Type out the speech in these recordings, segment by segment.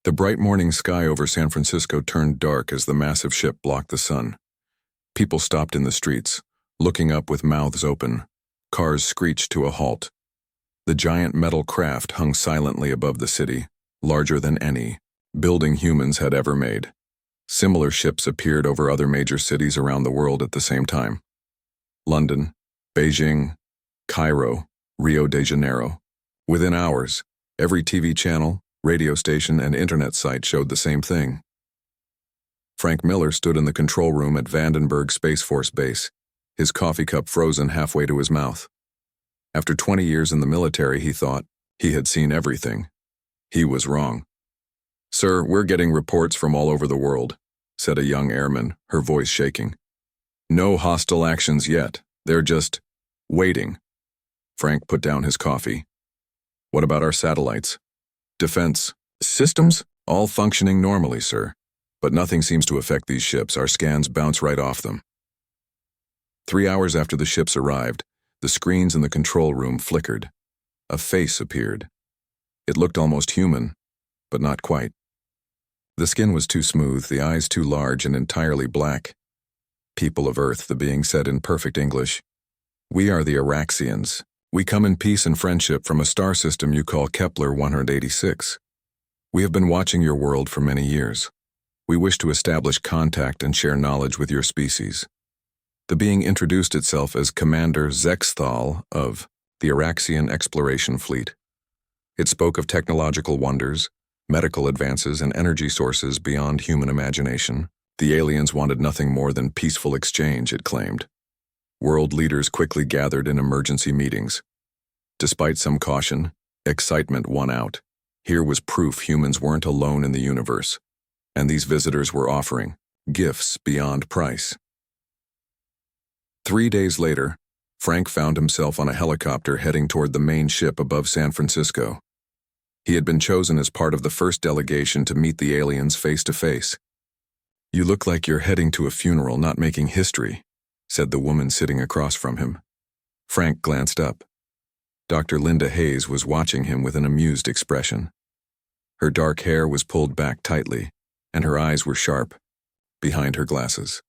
The bright morning sky over San Francisco turned dark as the massive ship blocked the sun. People stopped in the streets, looking up with mouths open. Cars screeched to a halt. The giant metal craft hung silently above the city, larger than any building humans had ever made. Similar ships appeared over other major cities around the world at the same time. London, Beijing, Cairo, Rio de Janeiro. Within hours, every TV channel, radio station, and internet site showed the same thing. Frank Miller stood in the control room at Vandenberg Space Force Base, his coffee cup frozen halfway to his mouth. After 20 years in the military, he thought he had seen everything. He was wrong. "Sir, we're getting reports from all over the world," said a young airman, her voice shaking. "No hostile actions yet. They're just waiting." Frank put down his coffee. "What about our satellites? Defense systems? All functioning normally, sir. But nothing seems to affect these ships. Our scans bounce right off them." 3 hours after the ships arrived, the screens in the control room flickered. A face appeared. It looked almost human, but not quite. The skin was too smooth, the eyes too large and entirely black. "People of Earth," the being said in perfect English. "We are the Araxians. We come in peace and friendship from a star system you call Kepler 186. We have been watching your world for many years. We wish to establish contact and share knowledge with your species." The being introduced itself as Commander Zexthal of the Araxian Exploration Fleet. It spoke of technological wonders, medical advances, and energy sources beyond human imagination. The aliens wanted nothing more than peaceful exchange, it claimed. World leaders quickly gathered in emergency meetings. Despite some caution, excitement won out. Here was proof humans weren't alone in the universe, and these visitors were offering gifts beyond price. 3 days later, Frank found himself on a helicopter heading toward the main ship above San Francisco. He had been chosen as part of the first delegation to meet the aliens face to face. "You look like you're heading to a funeral, not making history," said the woman sitting across from him. Frank glanced up. Dr. Linda Hayes was watching him with an amused expression. Her dark hair was pulled back tightly, and her eyes were sharp, behind her glasses.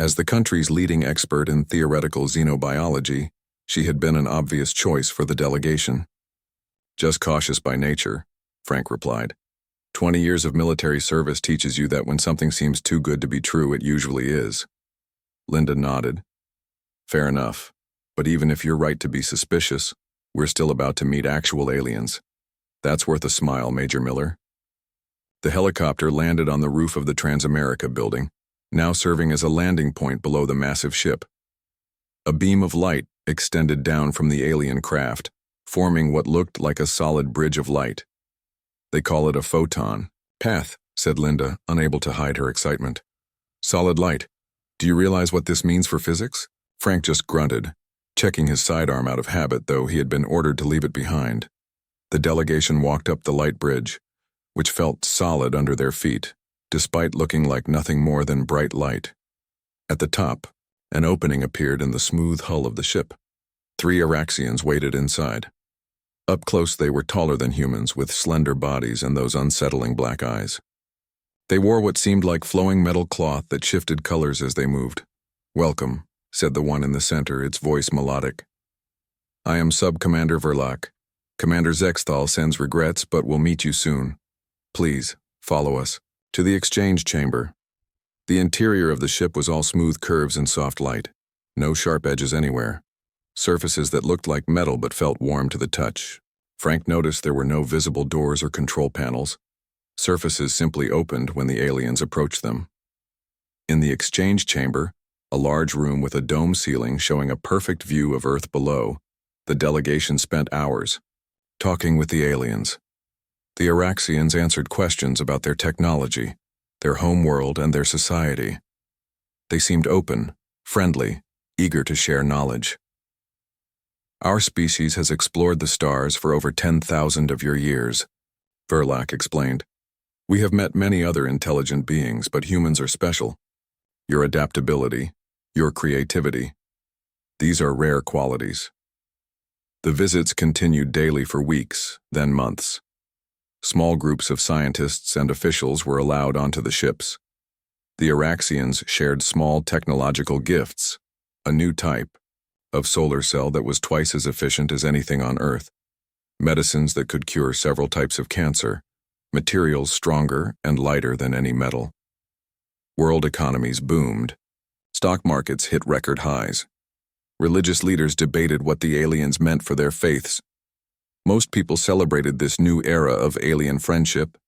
As the country's leading expert in theoretical xenobiology, she had been an obvious choice for the delegation. "Just cautious by nature," Frank replied. 20 years of military service teaches you that when something seems too good to be true, it usually is." Linda nodded. "Fair enough. But even if you're right to be suspicious, we're still about to meet actual aliens. That's worth a smile, Major Miller." The helicopter landed on the roof of the Transamerica building, now serving as a landing point below the massive ship. A beam of light extended down from the alien craft, forming what looked like a solid bridge of light. "They call it a photon path," said Linda, unable to hide her excitement. "Solid light. Do you realize what this means for physics?" Frank just grunted, checking his sidearm out of habit, though he had been ordered to leave it behind. The delegation walked up the light bridge, which felt solid under their feet, despite looking like nothing more than bright light. At the top, an opening appeared in the smooth hull of the ship. 3 Araxians waited inside. Up close, they were taller than humans, with slender bodies and those unsettling black eyes. They wore what seemed like flowing metal cloth that shifted colors as they moved. "Welcome," said the one in the center, its voice melodic. "I am Sub-Commander Verlac. Commander Zexthal sends regrets, but will meet you soon. Please, follow us to the exchange chamber." The interior of the ship was all smooth curves and soft light. No sharp edges anywhere. Surfaces that looked like metal but felt warm to the touch. Frank noticed there were no visible doors or control panels. Surfaces simply opened when the aliens approached them. In the exchange chamber, a large room with a dome ceiling showing a perfect view of Earth below, the delegation spent hours talking with the aliens. The Araxians answered questions about their technology, their home world, and their society. They seemed open, friendly, eager to share knowledge. "Our species has explored the stars for over 10,000 of your years," Verlac explained. "We have met many other intelligent beings, but humans are special. Your adaptability, your creativity. These are rare qualities." The visits continued daily for weeks, then months. Small groups of scientists and officials were allowed onto the ships. The Araxians shared small technological gifts, a new type of solar cell that was twice as efficient as anything on Earth, medicines that could cure several types of cancer, materials stronger and lighter than any metal. World economies boomed. Stock markets hit record highs. Religious leaders debated what the aliens meant for their faiths. Most people celebrated this new era of alien friendship,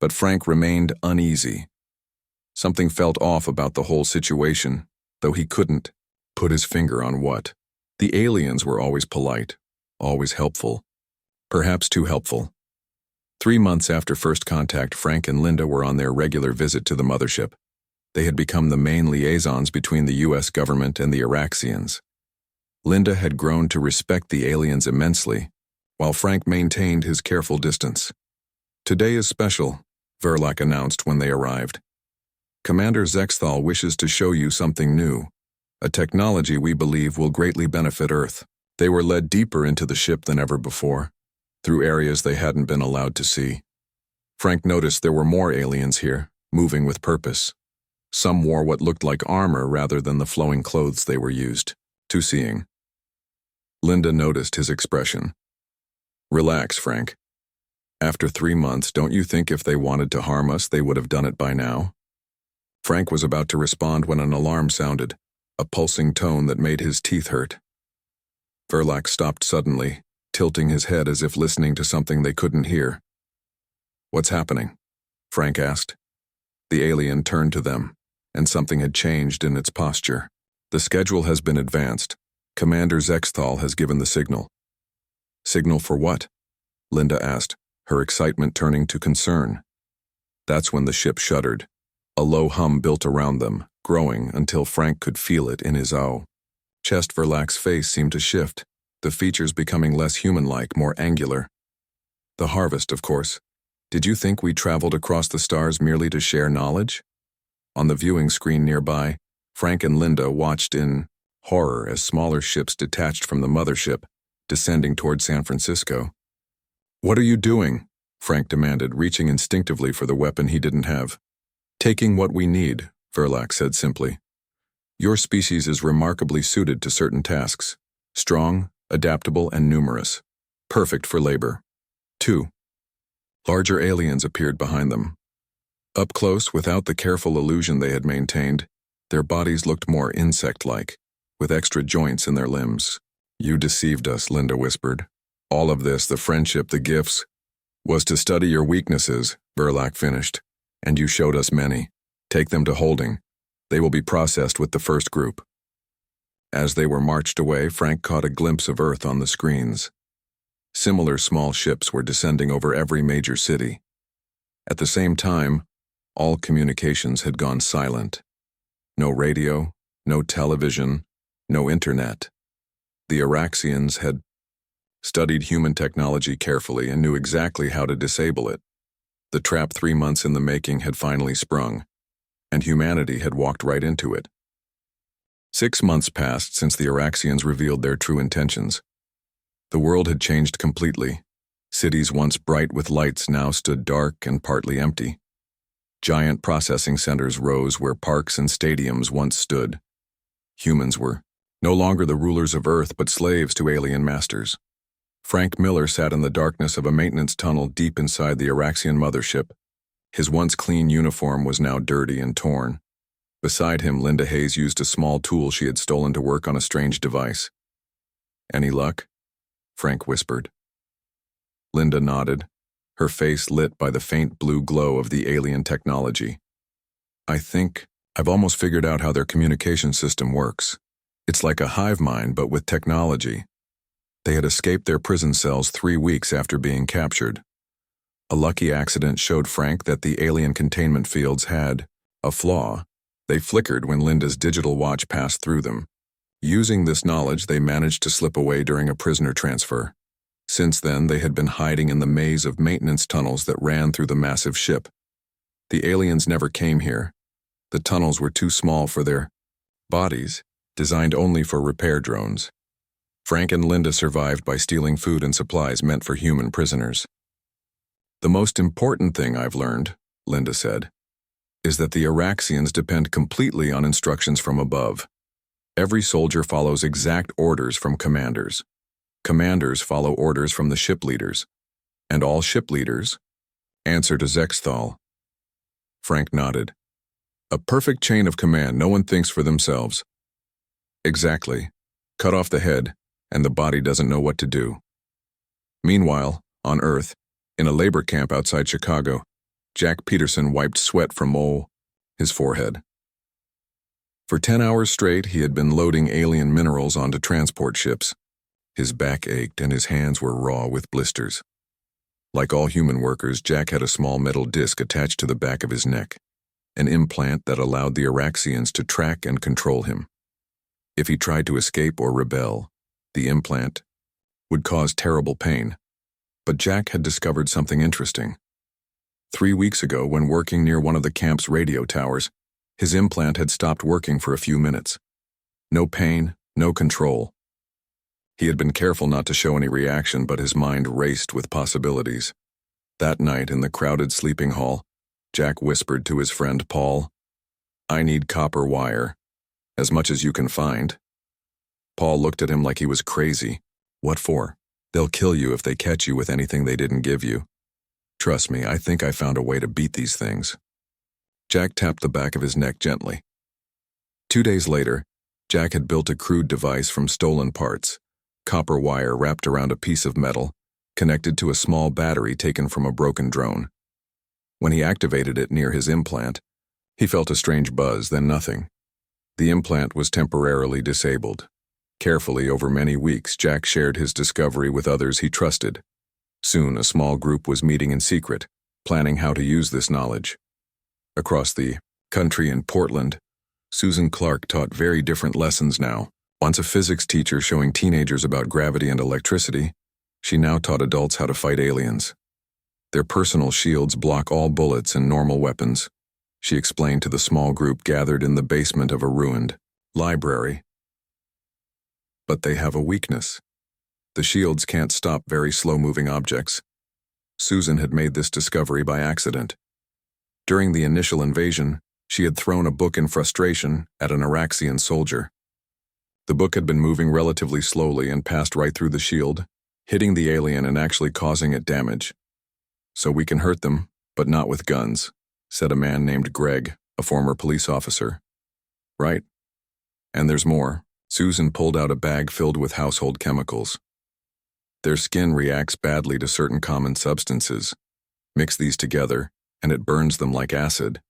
but Frank remained uneasy. Something felt off about the whole situation, though he couldn't put his finger on what. The aliens were always polite, always helpful, perhaps too helpful. 3 months after first contact, Frank and Linda were on their regular visit to the mothership. They had become the main liaisons between the U.S. government and the Araxians. Linda had grown to respect the aliens immensely, while Frank maintained his careful distance. "Today is special," Verlac announced when they arrived. "Commander Zexthal wishes to show you something new, a technology we believe will greatly benefit Earth." They were led deeper into the ship than ever before, through areas they hadn't been allowed to see. Frank noticed there were more aliens here, moving with purpose. Some wore what looked like armor rather than the flowing clothes they were used to seeing. Linda noticed his expression. "Relax, Frank. After 3 months, don't you think if they wanted to harm us, they would have done it by now?" Frank was about to respond when an alarm sounded, a pulsing tone that made his teeth hurt. Verlac stopped suddenly, tilting his head as if listening to something they couldn't hear. "What's happening?" Frank asked. The alien turned to them, and something had changed in its posture. "The schedule has been advanced. Commander Zexthal has given the signal." "Signal for what?" Linda asked, her excitement turning to concern. That's when the ship shuddered. A low hum built around them, growing until Frank could feel it in his chest. Verlac's face seemed to shift, the features becoming less human-like, more angular. "The harvest, of course. Did you think we traveled across the stars merely to share knowledge?" On the viewing screen nearby, Frank and Linda watched in horror as smaller ships detached from the mothership, descending toward San Francisco. "What are you doing?" Frank demanded, reaching instinctively for the weapon he didn't have. "Taking what we need," Verlac said simply. "Your species is remarkably suited to certain tasks. Strong, adaptable, and numerous. Perfect for labor." 2. Larger aliens appeared behind them. Up close, without the careful illusion they had maintained, their bodies looked more insect-like, with extra joints in their limbs. "You deceived us," Linda whispered. "All of this, the friendship, the gifts, was to study your weaknesses," Verlac finished. "And you showed us many. Take them to holding. They will be processed with the first group." As they were marched away, Frank caught a glimpse of Earth on the screens. Similar small ships were descending over every major city. At the same time, all communications had gone silent. No radio, no television, no internet. The Araxians had studied human technology carefully and knew exactly how to disable it. The trap 3 months in the making had finally sprung, and humanity had walked right into it. 6 months passed since the Araxians revealed their true intentions. The world had changed completely. Cities once bright with lights now stood dark and partly empty. Giant processing centers rose where parks and stadiums once stood. Humans were no longer the rulers of Earth but slaves to alien masters. Frank Miller sat in the darkness of a maintenance tunnel deep inside the Araxian mothership. His once clean uniform was now dirty and torn. Beside him, Linda Hayes used a small tool she had stolen to work on a strange device. "Any luck?" Frank whispered. Linda nodded, her face lit by the faint blue glow of the alien technology. "I think I've almost figured out how their communication system works. It's like a hive mind, but with technology." They had escaped their prison cells 3 weeks after being captured. A lucky accident showed Frank that the alien containment fields had a flaw. They flickered when Linda's digital watch passed through them. Using this knowledge, they managed to slip away during a prisoner transfer. Since then, they had been hiding in the maze of maintenance tunnels that ran through the massive ship. The aliens never came here. The tunnels were too small for their bodies, designed only for repair drones. Frank and Linda survived by stealing food and supplies meant for human prisoners. The most important thing I've learned, Linda said, is that the Araxians depend completely on instructions from above. Every soldier follows exact orders from commanders. Commanders follow orders from the ship leaders. And all ship leaders answer to Zexthal. Frank nodded. A perfect chain of command, no one thinks for themselves. Exactly. Cut off the head, and the body doesn't know what to do. Meanwhile, on Earth, in a labor camp outside Chicago, Jack Peterson wiped sweat from his forehead. For 10 hours straight, he had been loading alien minerals onto transport ships. His back ached and his hands were raw with blisters. Like all human workers, Jack had a small metal disc attached to the back of his neck, an implant that allowed the Araxians to track and control him. If he tried to escape or rebel, the implant would cause terrible pain. But Jack had discovered something interesting. 3 weeks ago, when working near one of the camp's radio towers, his implant had stopped working for a few minutes. No pain, no control. He had been careful not to show any reaction, but his mind raced with possibilities. That night in the crowded sleeping hall, Jack whispered to his friend Paul, "I need copper wire. As much as you can find." Paul looked at him like he was crazy. "What for? They'll kill you if they catch you with anything they didn't give you. Trust me, I think I found a way to beat these things." Jack tapped the back of his neck gently. 2 days later, Jack had built a crude device from stolen parts, copper wire wrapped around a piece of metal, connected to a small battery taken from a broken drone. When he activated it near his implant, he felt a strange buzz, then nothing. The implant was temporarily disabled. Carefully, over many weeks, Jack shared his discovery with others he trusted. Soon, a small group was meeting in secret, planning how to use this knowledge. Across the country in Portland, Susan Clark taught very different lessons now. Once a physics teacher showing teenagers about gravity and electricity, she now taught adults how to fight aliens. Their personal shields block all bullets and normal weapons, she explained to the small group gathered in the basement of a ruined library. But they have a weakness. The shields can't stop very slow-moving objects. Susan had made this discovery by accident. During the initial invasion, she had thrown a book in frustration at an Araxian soldier. The book had been moving relatively slowly and passed right through the shield, hitting the alien and actually causing it damage. "So we can hurt them, but not with guns," said a man named Greg, a former police officer. "Right. And there's more." Susan pulled out a bag filled with household chemicals. "Their skin reacts badly to certain common substances. Mix these together, and it burns them like acid."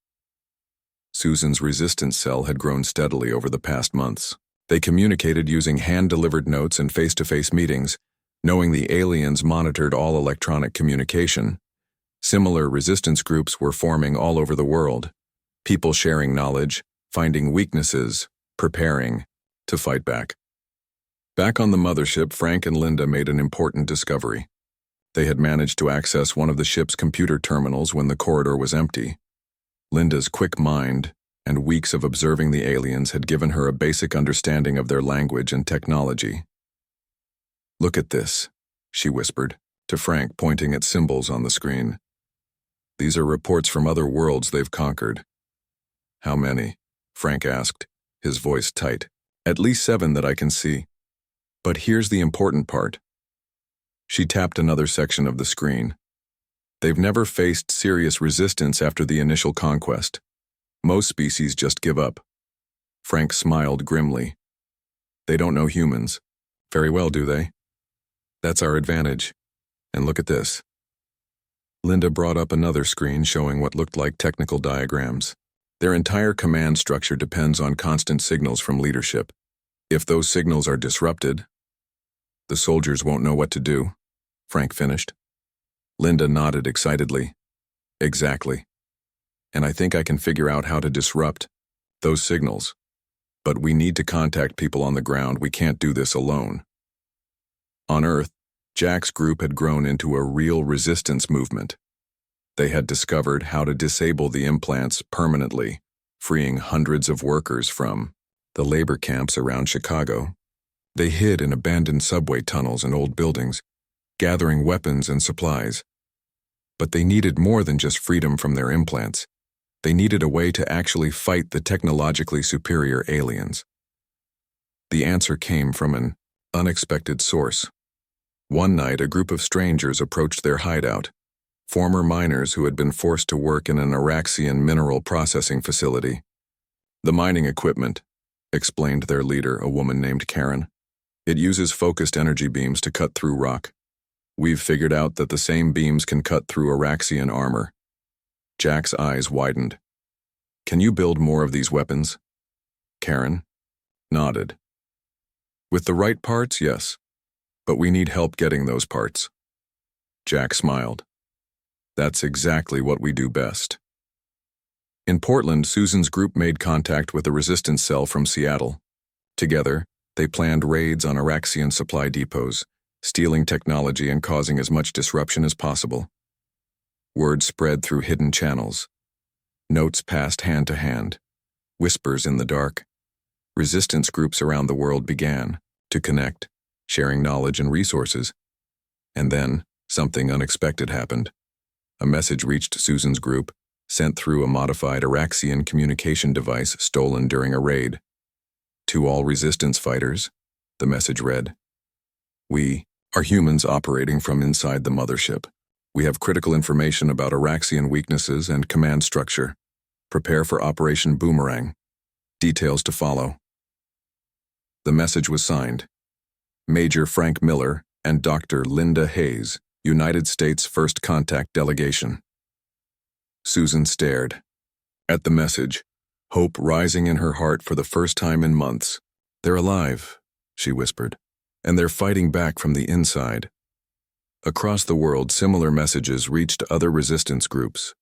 Susan's resistance cell had grown steadily over the past months. They communicated using hand-delivered notes and face-to-face meetings, knowing the aliens monitored all electronic communication. Similar resistance groups were forming all over the world, people sharing knowledge, finding weaknesses, preparing to fight back. Back on the mothership, Frank and Linda made an important discovery. They had managed to access one of the ship's computer terminals when the corridor was empty. Linda's quick mind and weeks of observing the aliens had given her a basic understanding of their language and technology. "Look at this," she whispered to Frank, pointing at symbols on the screen. "These are reports from other worlds they've conquered." "How many?" Frank asked, his voice tight. "At least 7 that I can see. But here's the important part." She tapped another section of the screen. "They've never faced serious resistance after the initial conquest. Most species just give up." Frank smiled grimly. "They don't know humans. Very well, do they? That's our advantage. And look at this." Linda brought up another screen showing what looked like technical diagrams. Their entire command structure depends on constant signals from leadership. If those signals are disrupted, the soldiers won't know what to do, Frank finished. Linda nodded excitedly. "Exactly. And I think I can figure out how to disrupt those signals. But we need to contact people on the ground. We can't do this alone." On Earth, Jack's group had grown into a real resistance movement. They had discovered how to disable the implants permanently, freeing hundreds of workers from the labor camps around Chicago. They hid in abandoned subway tunnels and old buildings, gathering weapons and supplies. But they needed more than just freedom from their implants. They needed a way to actually fight the technologically superior aliens. The answer came from an unexpected source. One night, a group of strangers approached their hideout, former miners who had been forced to work in an Oraxian mineral processing facility. "The mining equipment," explained their leader, a woman named Karen. "It uses focused energy beams to cut through rock. We've figured out that the same beams can cut through Oraxian armor." Jack's eyes widened. "Can you build more of these weapons?" Karen nodded. "With the right parts, yes. But we need help getting those parts." Jack smiled. "That's exactly what we do best." In Portland, Susan's group made contact with a resistance cell from Seattle. Together, they planned raids on Oraxian supply depots, stealing technology and causing as much disruption as possible. Word spread through hidden channels. Notes passed hand to hand. Whispers in the dark. Resistance groups around the world began to connect, sharing knowledge and resources. And then, something unexpected happened. A message reached Susan's group, sent through a modified Oraxian communication device stolen during a raid. "To all resistance fighters," the message read. "We are humans operating from inside the mothership. We have critical information about Oraxian weaknesses and command structure. Prepare for Operation Boomerang. Details to follow." The message was signed, Major Frank Miller and Dr. Linda Hayes, United States First Contact Delegation. Susan stared at the message, hope rising in her heart for the first time in months. "They're alive," she whispered, "and they're fighting back from the inside." Across the world, similar messages reached other resistance groups.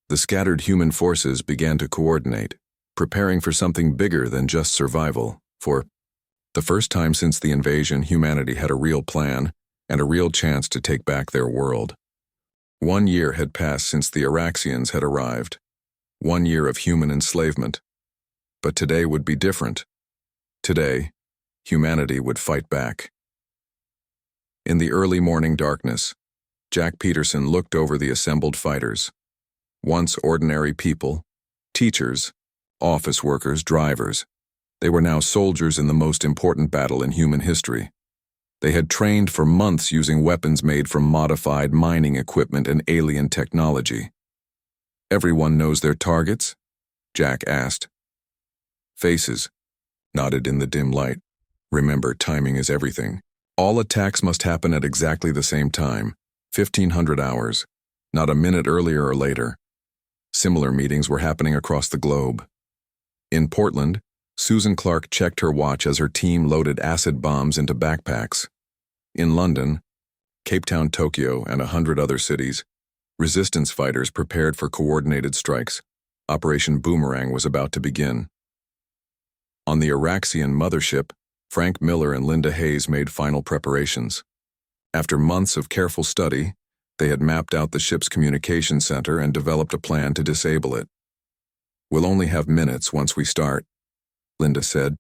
The scattered human forces began to coordinate, preparing for something bigger than just survival. For the first time since the invasion, humanity had a real plan and a real chance to take back their world. 1 year had passed since the Oraxians had arrived. 1 year of human enslavement. But today would be different. Today, humanity would fight back. In the early morning darkness, Jack Peterson looked over the assembled fighters. Once ordinary people, teachers, office workers, drivers, they were now soldiers in the most important battle in human history. They had trained for months using weapons made from modified mining equipment and alien technology. "Everyone knows their targets?" Jack asked. Faces nodded in the dim light. "Remember, timing is everything. All attacks must happen at exactly the same time, 1500 hours, not a minute earlier or later." Similar meetings were happening across the globe. In Portland, Susan Clark checked her watch as her team loaded acid bombs into backpacks. In London, Cape Town, Tokyo, and 100 other cities, resistance fighters prepared for coordinated strikes. Operation Boomerang was about to begin. On the Oraxian mothership, Frank Miller and Linda Hayes made final preparations. After months of careful study, they had mapped out the ship's communication center and developed a plan to disable it. "We'll only have minutes once we start," Linda said,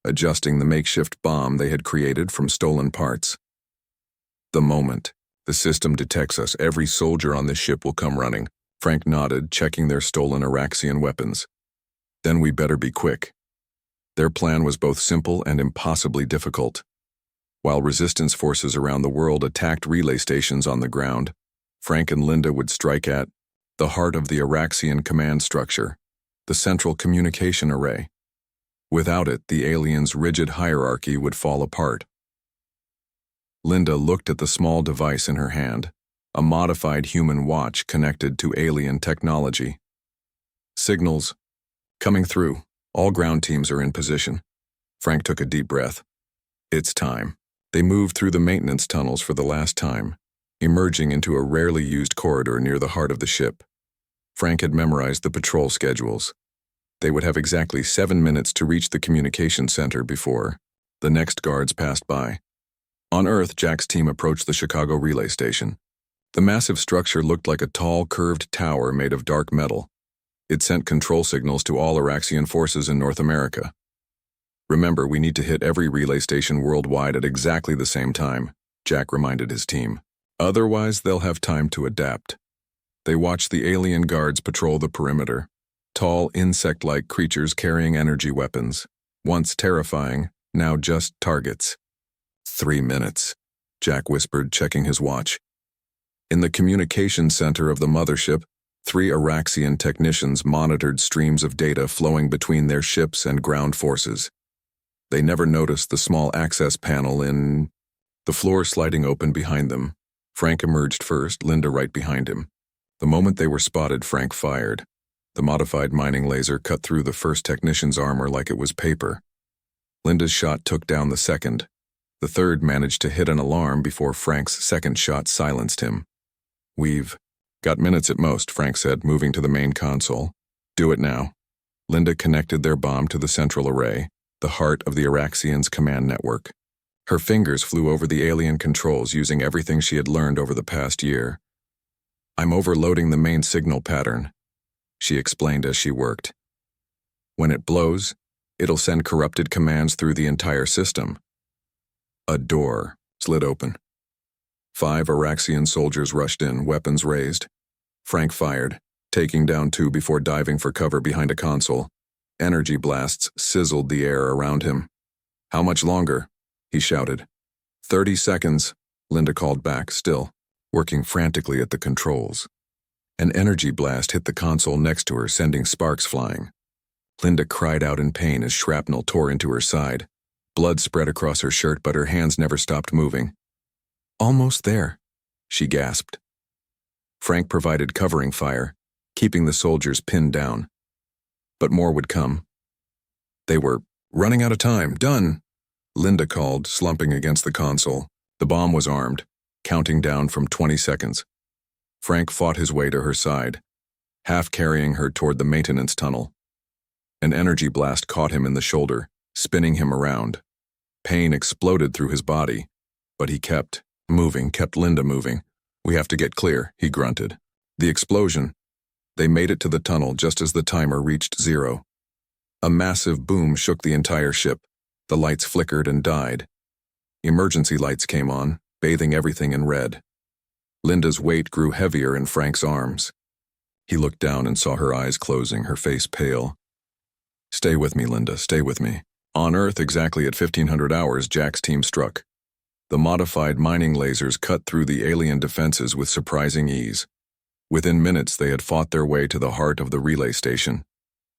adjusting the makeshift bomb they had created from stolen parts. "The moment the system detects us, every soldier on this ship will come running." Frank nodded, checking their stolen Oraxian weapons. "Then we better be quick." Their plan was both simple and impossibly difficult. While resistance forces around the world attacked relay stations on the ground, Frank and Linda would strike at the heart of the Oraxian command structure, the central communication array. Without it, the aliens' rigid hierarchy would fall apart. Linda looked at the small device in her hand, a modified human watch connected to alien technology. "Signals coming through. All ground teams are in position." Frank took a deep breath. "It's time." They moved through the maintenance tunnels for the last time, emerging into a rarely used corridor near the heart of the ship. Frank had memorized the patrol schedules. They would have exactly 7 minutes to reach the communication center before the next guards passed by. On Earth, Jack's team approached the Chicago relay station. The massive structure looked like a tall, curved tower made of dark metal. It sent control signals to all Oraxian forces in North America. "Remember, we need to hit every relay station worldwide at exactly the same time," Jack reminded his team. "Otherwise, they'll have time to adapt." They watched the alien guards patrol the perimeter, tall, insect-like creatures carrying energy weapons, once terrifying, now just targets. 3 minutes, Jack whispered, checking his watch. In the communications center of the mothership, 3 Araxian technicians monitored streams of data flowing between their ships and ground forces. They never noticed the small access panel in the floor sliding open behind them. Frank emerged first, Linda right behind him. The moment they were spotted, Frank fired. The modified mining laser cut through the first technician's armor like it was paper. Linda's shot took down the second. The third managed to hit an alarm before Frank's second shot silenced him. "We've got minutes at most," Frank said, moving to the main console. "Do it now." Linda connected their bomb to the central array, the heart of the Araxians' command network. Her fingers flew over the alien controls using everything she had learned over the past year. "I'm overloading the main signal pattern," she explained as she worked. "When it blows, it'll send corrupted commands through the entire system." A door slid open. 5 Araxian soldiers rushed in, weapons raised. Frank fired, taking down 2 before diving for cover behind a console. Energy blasts sizzled the air around him. "How much longer?" he shouted. 30 seconds, Linda called back, still working frantically at the controls. An energy blast hit the console next to her, sending sparks flying. Linda cried out in pain as shrapnel tore into her side. Blood spread across her shirt, but her hands never stopped moving. "Almost there," she gasped. Frank provided covering fire, keeping the soldiers pinned down. But more would come. They were running out of time. "Done," Linda called, slumping against the console. The bomb was armed, counting down from 20 seconds. Frank fought his way to her side, half carrying her toward the maintenance tunnel. An energy blast caught him in the shoulder, spinning him around. Pain exploded through his body, but he kept moving, kept Linda moving. "We have to get clear," he grunted. The explosion. They made it to the tunnel just as the timer reached 0. A massive boom shook the entire ship. The lights flickered and died. Emergency lights came on, bathing everything in red. Linda's weight grew heavier in Frank's arms. He looked down and saw her eyes closing, her face pale. "Stay with me, Linda, stay with me." On Earth, exactly at 1500 hours, Jack's team struck. The modified mining lasers cut through the alien defenses with surprising ease. Within minutes, they had fought their way to the heart of the relay station.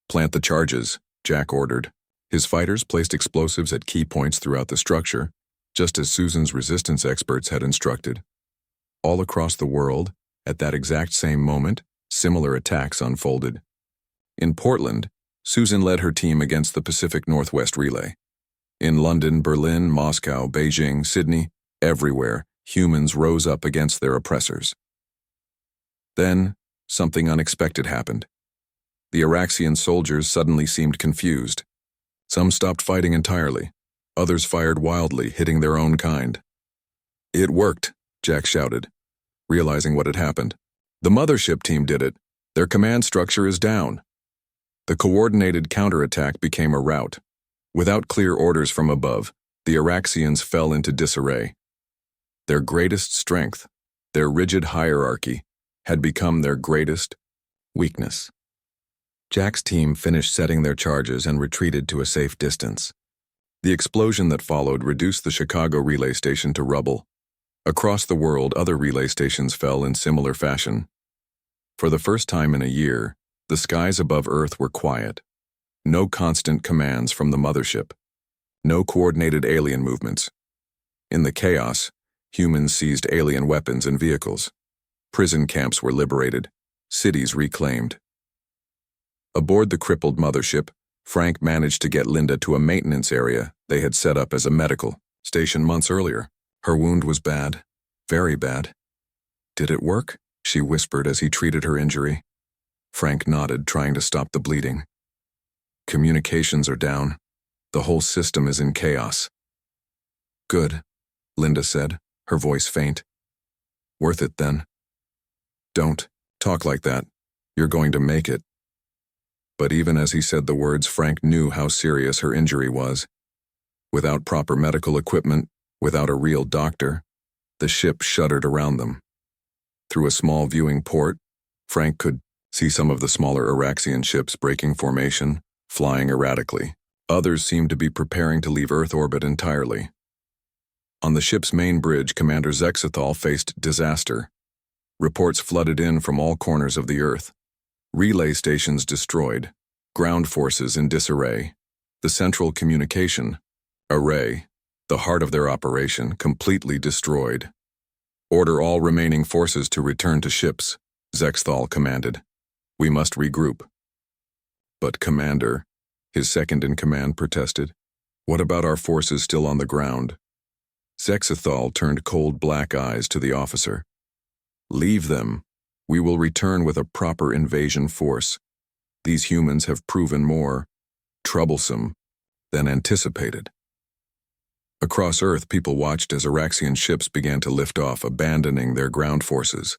"Plant the charges," Jack ordered. His fighters placed explosives at key points throughout the structure, just as Susan's resistance experts had instructed. All across the world, at that exact same moment, similar attacks unfolded. In Portland, Susan led her team against the Pacific Northwest Relay. In London, Berlin, Moscow, Beijing, Sydney, everywhere, humans rose up against their oppressors. Then, something unexpected happened. The Araxian soldiers suddenly seemed confused. Some stopped fighting entirely. Others fired wildly, hitting their own kind. "It worked," Jack shouted, realizing what had happened. "The mothership team did it. Their command structure is down." The coordinated counterattack became a rout. Without clear orders from above, the Araxians fell into disarray. Their greatest strength, their rigid hierarchy, had become their greatest weakness. Jack's team finished setting their charges and retreated to a safe distance. The explosion that followed reduced the Chicago relay station to rubble. Across the world, other relay stations fell in similar fashion. For the first time in a year, the skies above Earth were quiet. No constant commands from the mothership. No coordinated alien movements. In the chaos, humans seized alien weapons and vehicles. Prison camps were liberated. Cities reclaimed. Aboard the crippled mothership, Frank managed to get Linda to a maintenance area they had set up as a medical station months earlier. Her wound was bad, very bad. "Did it work?" she whispered as he treated her injury. Frank nodded, trying to stop the bleeding. "Communications are down. The whole system is in chaos." "Good," Linda said, her voice faint. "Worth it then." "Don't talk like that. You're going to make it." But even as he said the words, Frank knew how serious her injury was. Without proper medical equipment, without a real doctor, the ship shuddered around them. Through a small viewing port, Frank could see some of the smaller Araxian ships breaking formation, flying erratically. Others seemed to be preparing to leave Earth orbit entirely. On the ship's main bridge, Commander Zexathal faced disaster. Reports flooded in from all corners of the Earth. Relay stations destroyed, ground forces in disarray, the central communication array, the heart of their operation, completely destroyed. Order all remaining forces to return to ships, Zexathal commanded. We must regroup. But Commander, his second-in-command protested. What about our forces still on the ground? Zexathal turned cold black eyes to the officer. Leave them. We will return with a proper invasion force. These humans have proven more troublesome than anticipated. Across Earth, people watched as Araxian ships began to lift off, abandoning their ground forces.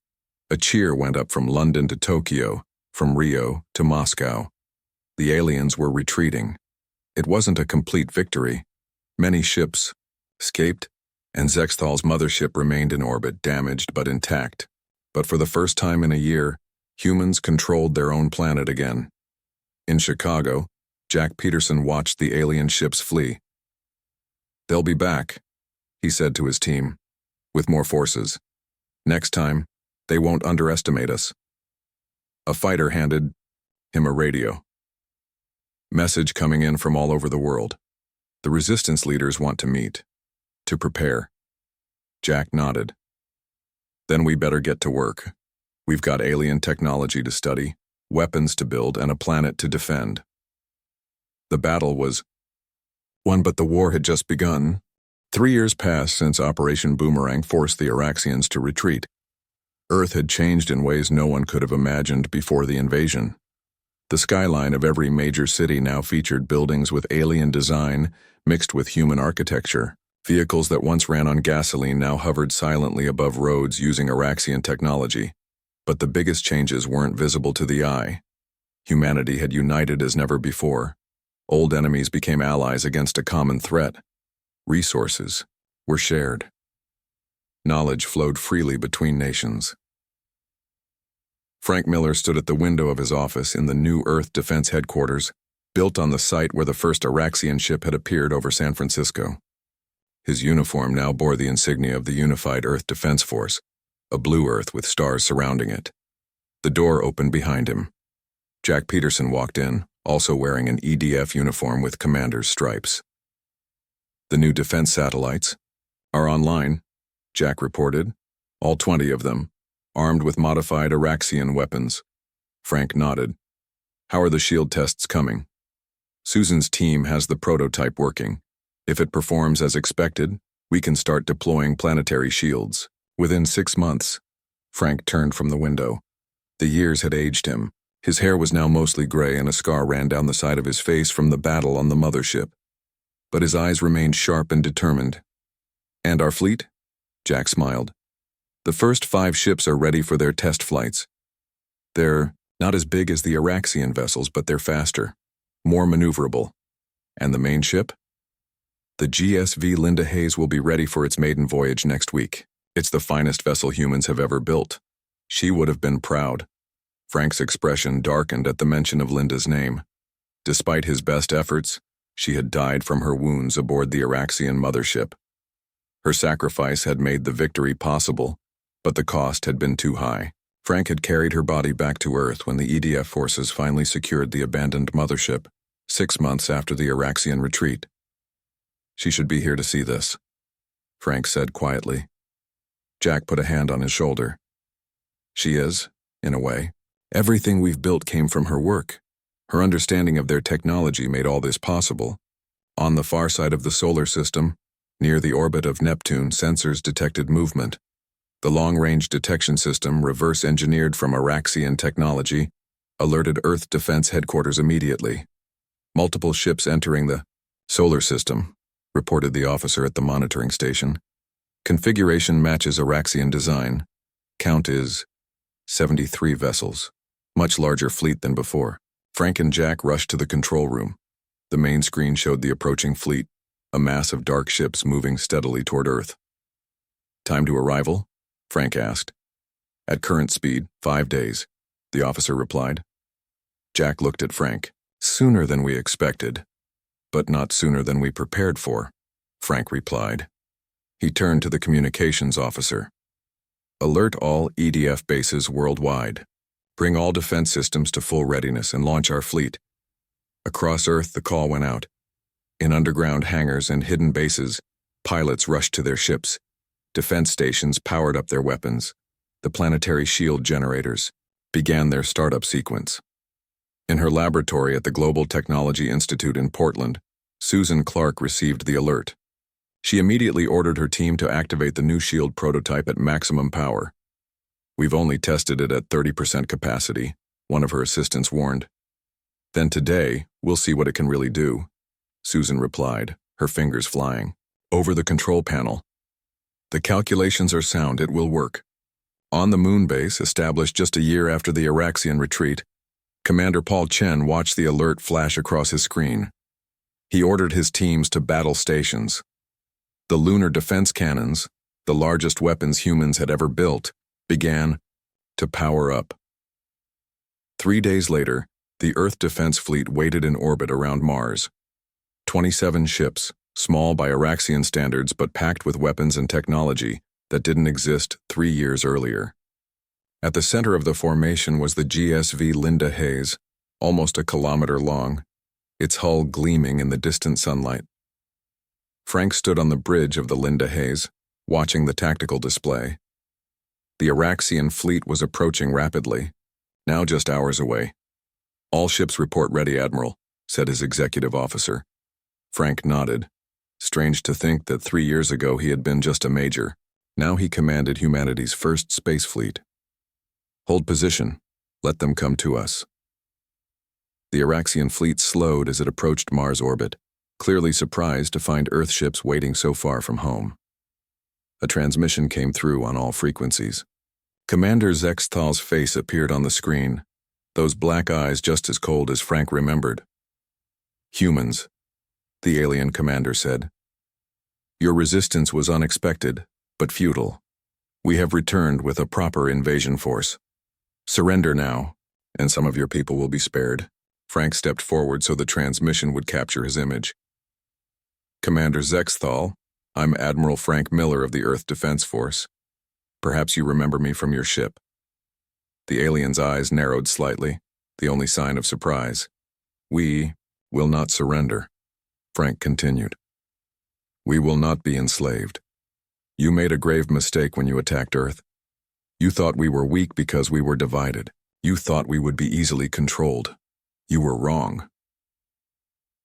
A cheer went up from London to Tokyo, from Rio to Moscow. The aliens were retreating. It wasn't a complete victory. Many ships escaped, and Zexathal's mothership remained in orbit, damaged but intact. But for the first time in a year, humans controlled their own planet again. In Chicago, Jack Peterson watched the alien ships flee. They'll be back, he said to his team, with more forces. Next time, they won't underestimate us. A fighter handed him a radio. Message coming in from all over the world. The resistance leaders want to meet. To prepare. Jack nodded. Then we better get to work. We've got alien technology to study, weapons to build, and a planet to defend. The battle was won, but the war had just begun. 3 years passed since Operation Boomerang forced the Araxians to retreat. Earth had changed in ways no one could have imagined before the invasion. The skyline of every major city now featured buildings with alien design mixed with human architecture. Vehicles that once ran on gasoline now hovered silently above roads using Araxian technology. But the biggest changes weren't visible to the eye. Humanity had united as never before. Old enemies became allies against a common threat. Resources were shared. Knowledge flowed freely between nations. Frank Miller stood at the window of his office in the New Earth Defense Headquarters, built on the site where the first Araxian ship had appeared over San Francisco. His uniform now bore the insignia of the Unified Earth Defense Force, a blue earth with stars surrounding it. The door opened behind him. Jack Peterson walked in, also wearing an EDF uniform with commander's stripes. The new defense satellites are online, Jack reported, all 20 of them, armed with modified Araxian weapons. Frank nodded. How are the shield tests coming? Susan's team has the prototype working. If it performs as expected, we can start deploying planetary shields. Within 6 months, Frank turned from the window. The years had aged him. His hair was now mostly gray and a scar ran down the side of his face from the battle on the mothership. But his eyes remained sharp and determined. And our fleet? Jack smiled. The first 5 ships are ready for their test flights. They're not as big as the Araxian vessels, but they're faster, more maneuverable. And the main ship? The GSV Linda Hayes will be ready for its maiden voyage next week. It's the finest vessel humans have ever built. She would have been proud. Frank's expression darkened at the mention of Linda's name. Despite his best efforts, she had died from her wounds aboard the Araxian mothership. Her sacrifice had made the victory possible, but the cost had been too high. Frank had carried her body back to Earth when the EDF forces finally secured the abandoned mothership, 6 months after the Araxian retreat. She should be here to see this, Frank said quietly. Jack put a hand on his shoulder. She is, in a way. Everything we've built came from her work. Her understanding of their technology made all this possible. On the far side of the solar system, near the orbit of Neptune, sensors detected movement. The long-range detection system, reverse-engineered from Araxian technology, alerted Earth Defense Headquarters immediately. Multiple ships entering the solar system, reported the officer at the monitoring station. Configuration matches Araxian design. Count is 73 vessels. Much larger fleet than before. Frank and Jack rushed to the control room. The main screen showed the approaching fleet, a mass of dark ships moving steadily toward Earth. Time to arrival? Frank asked. At current speed, 5 days. the officer replied. Jack looked at Frank. Sooner than we expected, but not sooner than we prepared for, Frank replied. He turned to the communications officer. Alert all EDF bases worldwide. Bring all defense systems to full readiness and launch our fleet. Across Earth, the call went out. In underground hangars and hidden bases, pilots rushed to their ships. Defense stations powered up their weapons. The planetary shield generators began their startup sequence. In her laboratory at the Global Technology Institute in Portland, Susan Clark received the alert. She immediately ordered her team to activate the new shield prototype at maximum power. We've only tested it at 30% capacity, one of her assistants warned. Then today, we'll see what it can really do, Susan replied, her fingers flying. Over the control panel. The calculations are sound, it will work. On the moon base, established just a year after the Iraxian retreat, Commander Paul Chen watched the alert flash across his screen. He ordered his teams to battle stations. The lunar defense cannons, the largest weapons humans had ever built, began to power up. 3 days later, the Earth Defense Fleet waited in orbit around Mars. 27 ships, small by Iraxian standards but packed with weapons and technology that didn't exist 3 years earlier. At the center of the formation was the GSV Linda Hayes, almost a kilometer long, its hull gleaming in the distant sunlight. Frank stood on the bridge of the Linda Hayes, watching the tactical display. The Iraxian fleet was approaching rapidly, now just hours away. All ships report ready, Admiral, said his executive officer. Frank nodded. Strange to think that 3 years ago he had been just a major. Now he commanded humanity's first space fleet. Hold position. Let them come to us. The Iraxian fleet slowed as it approached Mars orbit, clearly surprised to find Earth ships waiting so far from home. A transmission came through on all frequencies. Commander Zexthal's face appeared on the screen, those black eyes just as cold as Frank remembered. Humans, the alien commander said. Your resistance was unexpected, but futile. We have returned with a proper invasion force. Surrender now, and some of your people will be spared. Frank stepped forward so the transmission would capture his image. Commander Zexthal, I'm Admiral Frank Miller of the Earth Defense Force. Perhaps you remember me from your ship. The alien's eyes narrowed slightly, the only sign of surprise. We will not surrender, Frank continued. We will not be enslaved. You made a grave mistake when you attacked Earth. You thought we were weak because we were divided. You thought we would be easily controlled. You were wrong.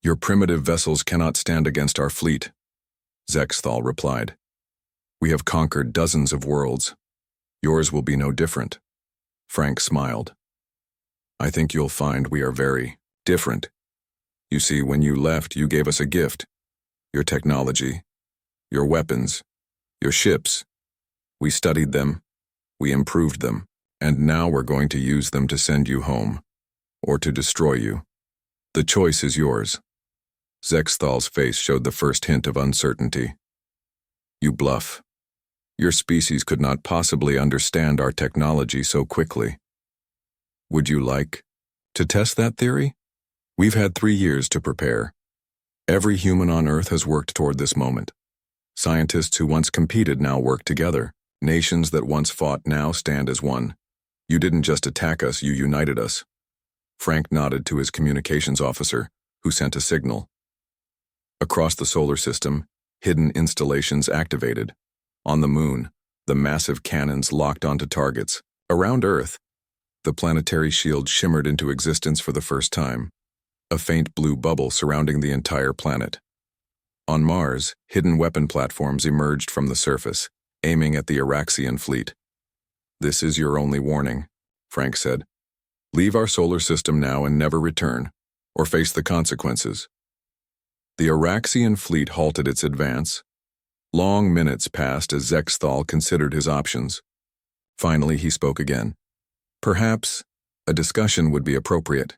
Your primitive vessels cannot stand against our fleet, Zexthal replied. We have conquered dozens of worlds. Yours will be no different. Frank smiled. I think you'll find we are very different. You see, when you left, you gave us a gift. Your technology, your weapons, your ships. We studied them, we improved them, and now we're going to use them to send you home, or to destroy you. The choice is yours. Zexthal's face showed the first hint of uncertainty. You bluff. Your species could not possibly understand our technology so quickly. Would you like to test that theory? We've had 3 years to prepare. Every human on Earth has worked toward this moment. Scientists who once competed now work together. Nations that once fought now stand as one. You didn't just attack us, you united us. Frank nodded to his communications officer, who sent a signal. Across the solar system, hidden installations activated. On the moon, the massive cannons locked onto targets. Around Earth, the planetary shield shimmered into existence for the first time, a faint blue bubble surrounding the entire planet. On Mars, hidden weapon platforms emerged from the surface, aiming at the Iraxian fleet. This is your only warning, Frank said. Leave our solar system now and never return, or face the consequences. The Iraxian fleet halted its advance. Long minutes passed as Zexthal considered his options. Finally, he spoke again. Perhaps a discussion would be appropriate.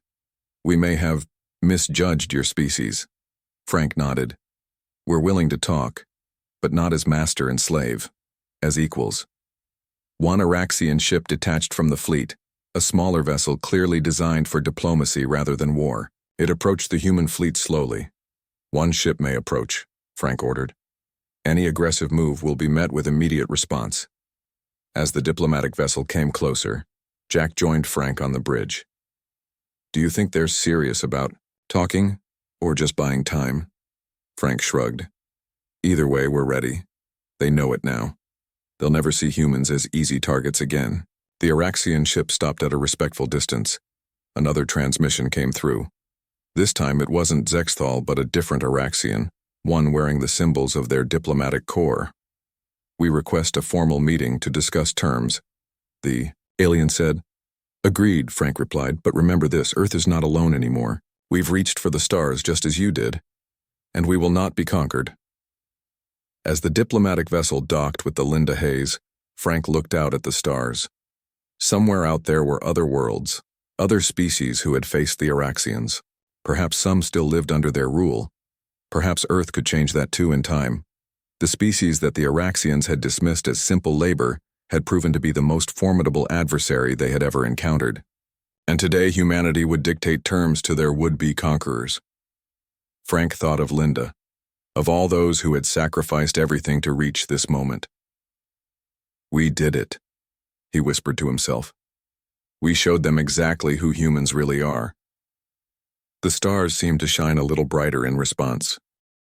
We may have misjudged your species. Frank nodded. We're willing to talk, but not as master and slave, as equals. One Iraxian ship detached from the fleet, A smaller vessel clearly designed for diplomacy rather than war. It approached the human fleet slowly. "One ship may approach," Frank ordered. "Any aggressive move will be met with immediate response." As the diplomatic vessel came closer, Jack joined Frank on the bridge. "Do you think they're serious about talking, or just buying time?" Frank shrugged. "Either way, we're ready. They know it now. They'll never see humans as easy targets again." The Araxian ship stopped at a respectful distance. Another transmission came through. This time it wasn't Zexthal but a different Araxian, one wearing the symbols of their diplomatic corps. "We request a formal meeting to discuss terms," the alien said. "Agreed," Frank replied, "but remember this, Earth is not alone anymore. We've reached for the stars just as you did, and we will not be conquered." As the diplomatic vessel docked with the Linda Hayes, Frank looked out at the stars. Somewhere out there were other worlds, other species who had faced the Araxians. Perhaps some still lived under their rule. Perhaps Earth could change that too in time. The species that the Araxians had dismissed as simple labor had proven to be the most formidable adversary they had ever encountered. And today humanity would dictate terms to their would-be conquerors. Frank thought of Linda, of all those who had sacrificed everything to reach this moment. "We did it," he whispered to himself. "We showed them exactly who humans really are." The stars seemed to shine a little brighter in response.